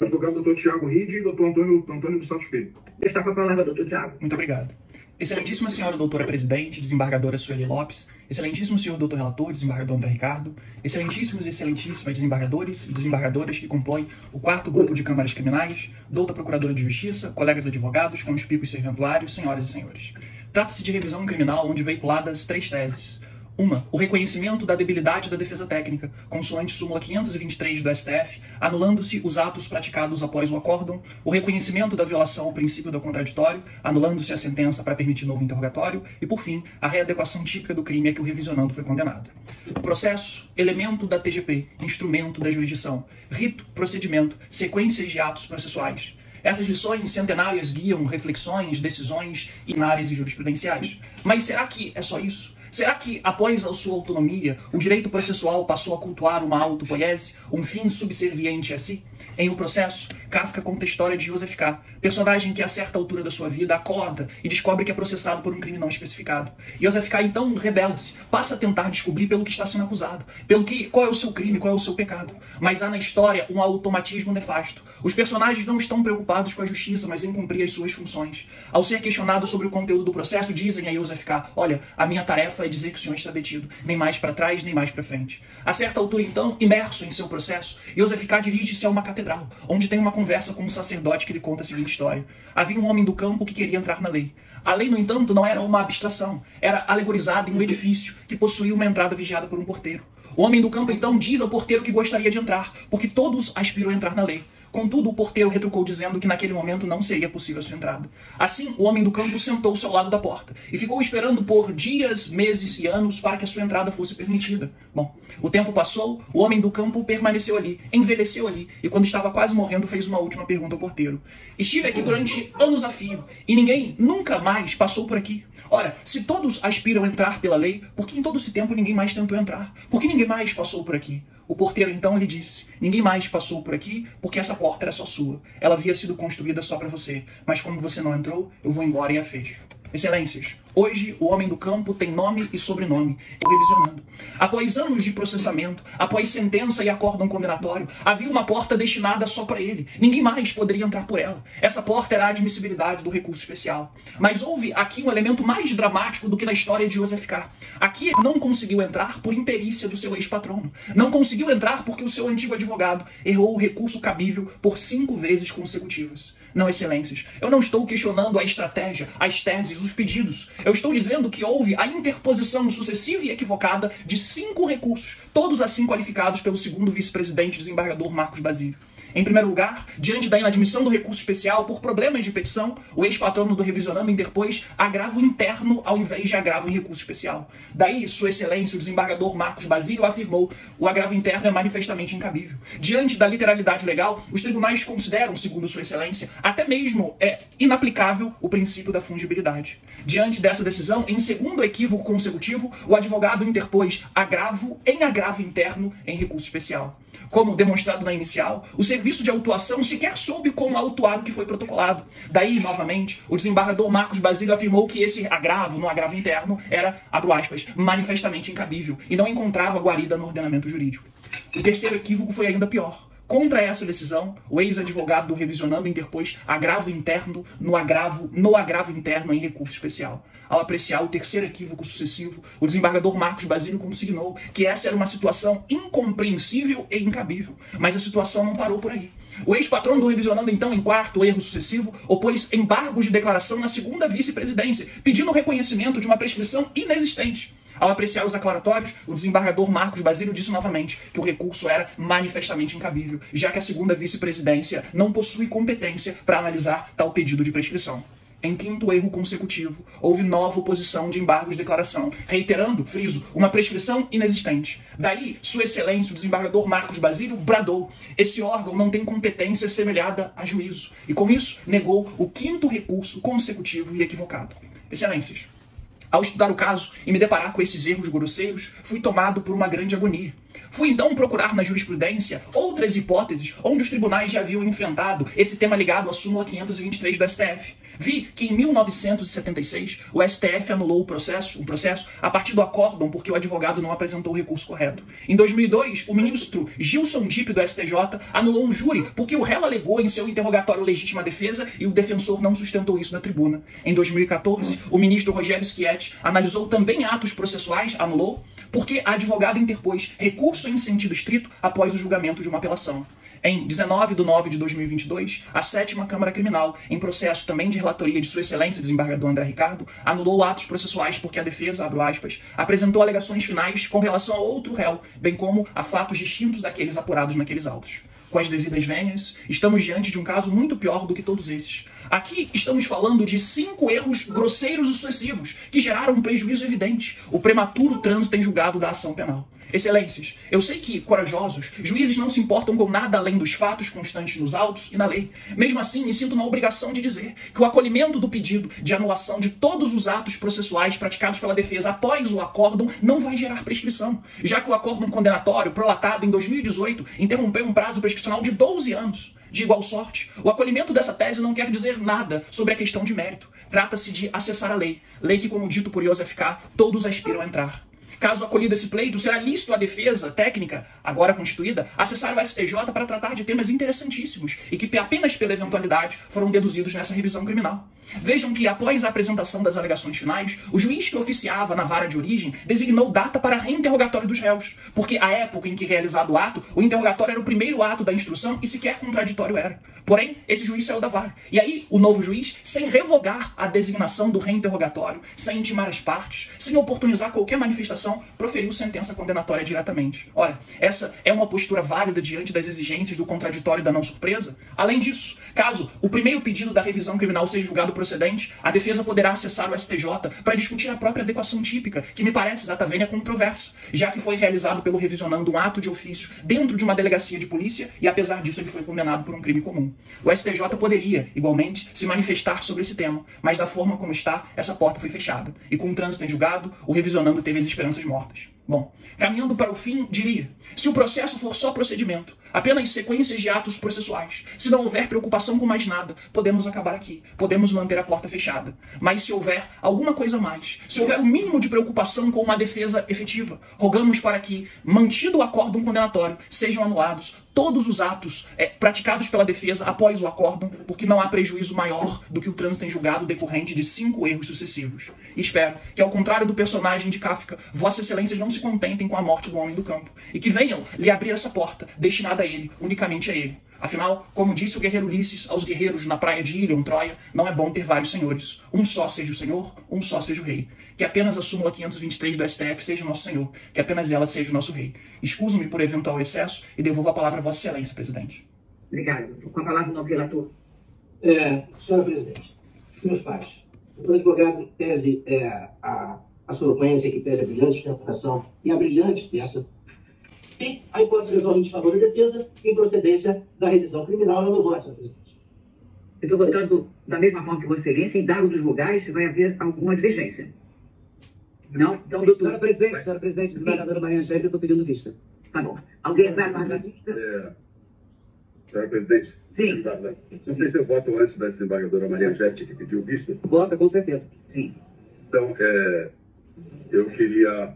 Advogado doutor Tiago Ride e doutor Antônio dos Santos Filho. Está com a palavra, doutor Tiago. Muito obrigado. Excelentíssima senhora doutora presidente, desembargadora Sueli Lopes, excelentíssimo senhor doutor relator, desembargador André Ricardo, excelentíssimos e excelentíssimas desembargadores e desembargadoras que compõem o 4º grupo de câmaras criminais, douta procuradora de justiça, colegas advogados, conspícuos serventuários, senhoras e senhores. Trata-se de revisão criminal onde veiculadas 3 teses. Uma, o reconhecimento da debilidade da defesa técnica, consoante súmula 523 do STF, anulando-se os atos praticados após o acórdão, o reconhecimento da violação ao princípio do contraditório, anulando-se a sentença para permitir novo interrogatório, e, por fim, a readequação típica do crime a que o revisionando foi condenado. Processo, elemento da TGP, instrumento da jurisdição, rito, procedimento, sequências de atos processuais. Essas lições centenárias guiam reflexões, decisões inárias e jurisprudenciais. Mas será que é só isso? Será que, após a sua autonomia, o direito processual passou a cultuar uma autopoiese, um fim subserviente a si? Em O Processo, Kafka conta a história de Joseph K., personagem que a certa altura da sua vida acorda e descobre que é processado por um crime não especificado. Joseph K. então rebela-se, passa a tentar descobrir pelo que está sendo acusado, qual é o seu crime, qual é o seu pecado. Mas há na história um automatismo nefasto. Os personagens não estão preocupados com a justiça, mas em cumprir as suas funções. Ao ser questionado sobre o conteúdo do processo, dizem a Joseph K., olha, a minha tarefa é dizer que o senhor está detido, nem mais para trás, nem mais para frente. A certa altura, então, imerso em seu processo, Joseph K. dirige-se a uma catedral, onde tem uma conversa com um sacerdote que lhe conta a seguinte história. Havia um homem do campo que queria entrar na lei. A lei, no entanto, não era uma abstração, era alegorizada em um edifício que possuía uma entrada vigiada por um porteiro. O homem do campo, então, diz ao porteiro que gostaria de entrar, porque todos aspiram a entrar na lei. Contudo, o porteiro retrucou dizendo que naquele momento não seria possível a sua entrada. Assim, o homem do campo sentou-se ao lado da porta e ficou esperando por dias, meses e anos para que a sua entrada fosse permitida. Bom, o tempo passou, o homem do campo permaneceu ali, envelheceu ali e quando estava quase morrendo fez uma última pergunta ao porteiro. Estive aqui durante anos a fio e ninguém nunca mais passou por aqui. Ora, se todos aspiram a entrar pela lei, por que em todo esse tempo ninguém mais tentou entrar? Por que ninguém mais passou por aqui? O porteiro então lhe disse, ninguém mais passou por aqui porque essa porta era só sua. Ela havia sido construída só para você, mas como você não entrou, eu vou embora e a fecho. Excelências, hoje o homem do campo tem nome e sobrenome, revisionando. Após anos de processamento, após sentença e acórdão condenatório, havia uma porta destinada só para ele. Ninguém mais poderia entrar por ela. Essa porta era a admissibilidade do recurso especial. Mas houve aqui um elemento mais dramático do que na história de Joseph K. Aqui ele não conseguiu entrar por imperícia do seu ex-patrono. Não conseguiu entrar porque o seu antigo advogado errou o recurso cabível por 5 vezes consecutivas. Não, excelências, eu não estou questionando a estratégia, as teses, os pedidos. Eu estou dizendo que houve a interposição sucessiva e equivocada de 5 recursos, todos assim qualificados pelo segundo vice-presidente desembargador Marcos Basílio. Em primeiro lugar, diante da inadmissão do recurso especial por problemas de petição, o ex-patrono do revisionando interpôs agravo interno ao invés de agravo em recurso especial. Daí, Sua Excelência, o desembargador Marcos Basílio, afirmou o agravo interno é manifestamente incabível. Diante da literalidade legal, os tribunais consideram, segundo Sua Excelência, até mesmo inaplicável o princípio da fungibilidade. Diante dessa decisão, em segundo equívoco consecutivo, o advogado interpôs agravo interno em recurso especial. Como demonstrado na inicial, o serviço de autuação sequer soube como autuar o que foi protocolado. Daí, novamente, o desembargador Marcos Basílio afirmou que esse agravo, no agravo interno, era, abro aspas, manifestamente incabível e não encontrava guarida no ordenamento jurídico. O terceiro equívoco foi ainda pior. Contra essa decisão, o ex-advogado do revisionando interpôs agravo interno no agravo interno em recurso especial. Ao apreciar o terceiro equívoco sucessivo, o desembargador Marcos Basílio consignou que essa era uma situação incompreensível e incabível. Mas a situação não parou por aí. O ex-patrono do revisionando, então, em quarto erro sucessivo, opôs embargos de declaração na segunda vice-presidência, pedindo o reconhecimento de uma prescrição inexistente. Ao apreciar os aclaratórios, o desembargador Marcos Basílio disse novamente que o recurso era manifestamente incabível, já que a segunda vice-presidência não possui competência para analisar tal pedido de prescrição. Em quinto erro consecutivo, houve nova oposição de embargos de declaração, reiterando, friso, uma prescrição inexistente. Daí, Sua Excelência, o desembargador Marcos Basílio, bradou: esse órgão não tem competência semelhada a juízo. E com isso, negou o quinto recurso consecutivo e equivocado. Excelências, ao estudar o caso e me deparar com esses erros grosseiros, fui tomado por uma grande agonia. Fui então procurar na jurisprudência outras hipóteses onde os tribunais já haviam enfrentado esse tema ligado à súmula 523 do STF. Vi que em 1976 o STF anulou um processo a partir do acórdão porque o advogado não apresentou o recurso correto. Em 2002, o ministro Gilson Dipp do STJ anulou um júri porque o réu alegou em seu interrogatório legítima defesa e o defensor não sustentou isso na tribuna. Em 2014, o ministro Rogério Schietti analisou também atos processuais, anulou, porque a advogada interpôs recurso em sentido estrito após o julgamento de uma apelação. Em 19 de nove de 2022, a 7ª Câmara Criminal, em processo também de relatoria de Sua Excelência desembargador André Ricardo, anulou atos processuais porque a defesa, abro aspas, apresentou alegações finais com relação a outro réu, bem como a fatos distintos daqueles apurados naqueles autos. Com as devidas vênias, estamos diante de um caso muito pior do que todos esses. Aqui estamos falando de 5 erros grosseiros e sucessivos que geraram um prejuízo evidente, o prematuro trânsito em julgado da ação penal. Excelências, eu sei que, corajosos, juízes não se importam com nada além dos fatos constantes nos autos e na lei. Mesmo assim, me sinto na obrigação de dizer que o acolhimento do pedido de anulação de todos os atos processuais praticados pela defesa após o acórdão não vai gerar prescrição, já que o acórdão condenatório, prolatado em 2018, interrompeu um prazo prescricional de 12 anos. De igual sorte, o acolhimento dessa tese não quer dizer nada sobre a questão de mérito. Trata-se de acessar a lei que, como dito por Joseph K., todos aspiram a entrar. Caso acolhido esse pleito, será lícito à defesa técnica, agora constituída, acessar o STJ para tratar de temas interessantíssimos e que apenas pela eventualidade foram deduzidos nessa revisão criminal. Vejam que, após a apresentação das alegações finais, o juiz que oficiava na vara de origem designou data para reinterrogatório dos réus, porque à época em que realizado o ato, o interrogatório era o primeiro ato da instrução e sequer contraditório era. Porém, esse juiz saiu da vara. E aí, o novo juiz, sem revogar a designação do reinterrogatório, sem intimar as partes, sem oportunizar qualquer manifestação, proferiu sentença condenatória diretamente. Ora, essa é uma postura válida diante das exigências do contraditório e da não surpresa? Além disso, caso o primeiro pedido da revisão criminal seja julgado procedente, a defesa poderá acessar o STJ para discutir a própria adequação típica, que me parece, data vênia, controversa, já que foi realizado pelo revisionando um ato de ofício dentro de uma delegacia de polícia e, apesar disso, ele foi condenado por um crime comum. O STJ poderia, igualmente, se manifestar sobre esse tema, mas da forma como está, essa porta foi fechada, e com o trânsito em julgado, o revisionando teve as esperanças mortas. Bom, caminhando para o fim, diria, se o processo for só procedimento, apenas sequências de atos processuais, se não houver preocupação com mais nada, podemos acabar aqui, podemos manter a porta fechada. Mas se houver alguma coisa a mais, se houver o mínimo de preocupação com uma defesa efetiva, rogamos para que, mantido o acórdão condenatório, sejam anulados todos os atos praticados pela defesa após o acórdão, porque não há prejuízo maior do que o trânsito em julgado decorrente de 5 erros sucessivos. E espero que, ao contrário do personagem de Kafka, Vossas Excelências não se contentem com a morte do homem do campo, e que venham lhe abrir essa porta, destinada a ele, unicamente a ele. Afinal, como disse o guerreiro Ulisses aos guerreiros na praia de Ilion, Troia, não é bom ter vários senhores. Um só seja o senhor, um só seja o rei. Que apenas a súmula 523 do STF seja o nosso senhor, que apenas ela seja o nosso rei. Escuso-me por eventual excesso e devolvo a palavra a Vossa Excelência, presidente. Obrigado. Com a palavra o novo relator. Senhora presidente, meus pais, o advogado pese a sua eloquência, que pese a brilhante sustentação e a brilhante peça, e a hipótese resolve em favor da defesa em procedência da revisão criminal. Eu não vou, senhora presidente. Eu estou votando da mesma forma que Vossa Excelência. Em dado dos vogais, vai haver alguma divergência. Não? Então, doutor. Senhora presidente, desembargadora Maria Angélica, eu estou pedindo vista. Tá bom. Alguém vai falar vista? Senhora presidente? Sim. Não sei se eu voto antes da desembargadora Maria Angélica, que pediu vista. Vota, com certeza. Sim. Então, eu queria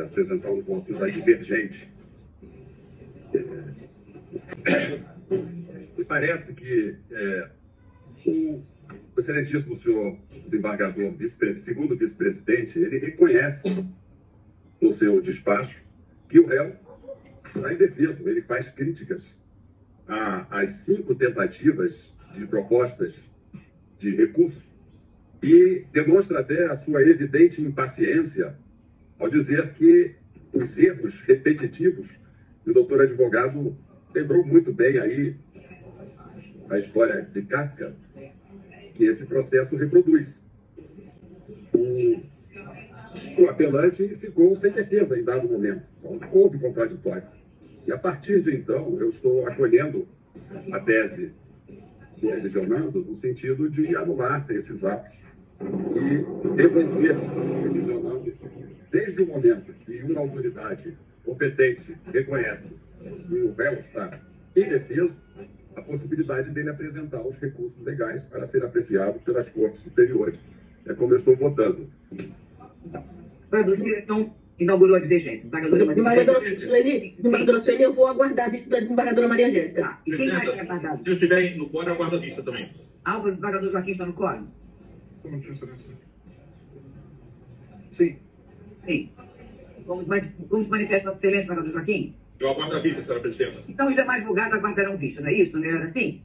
apresentar um voto já divergente. Me parece que o excelentíssimo senhor desembargador, segundo vice-presidente, ele reconhece no seu despacho que o réu está indefeso. Ele faz críticas às 5 tentativas de propostas de recurso e demonstra até a sua evidente impaciência ao dizer que os erros repetitivos, e o doutor advogado lembrou muito bem aí a história de Kafka, que esse processo reproduz. O apelante ficou sem defesa em dado momento. Então, houve contraditório. E a partir de então, eu estou acolhendo a tese do revisionando no sentido de anular esses atos e devolver o revisionando desde o momento que uma autoridade competente reconhece que o réu está indefeso, a possibilidade dele apresentar os recursos legais para ser apreciado pelas cortes superiores. É como eu estou votando. Você, então, inaugurou a divergência. Desembargadora Sueli, eu vou aguardar a vista da desembargadora Maria Angélica. Tá. E quem mais tem aguardado? Se eu estiver no quórum, eu aguardo a vista também. O desembargador Joaquim está no quórum? Como de excelência? Sim. Sim. Como manifesta a excelência, desembargador Joaquim? Eu aguardo a vista, senhora presidenta. Então, os demais julgados aguardarão vista, não é isso? Não era assim?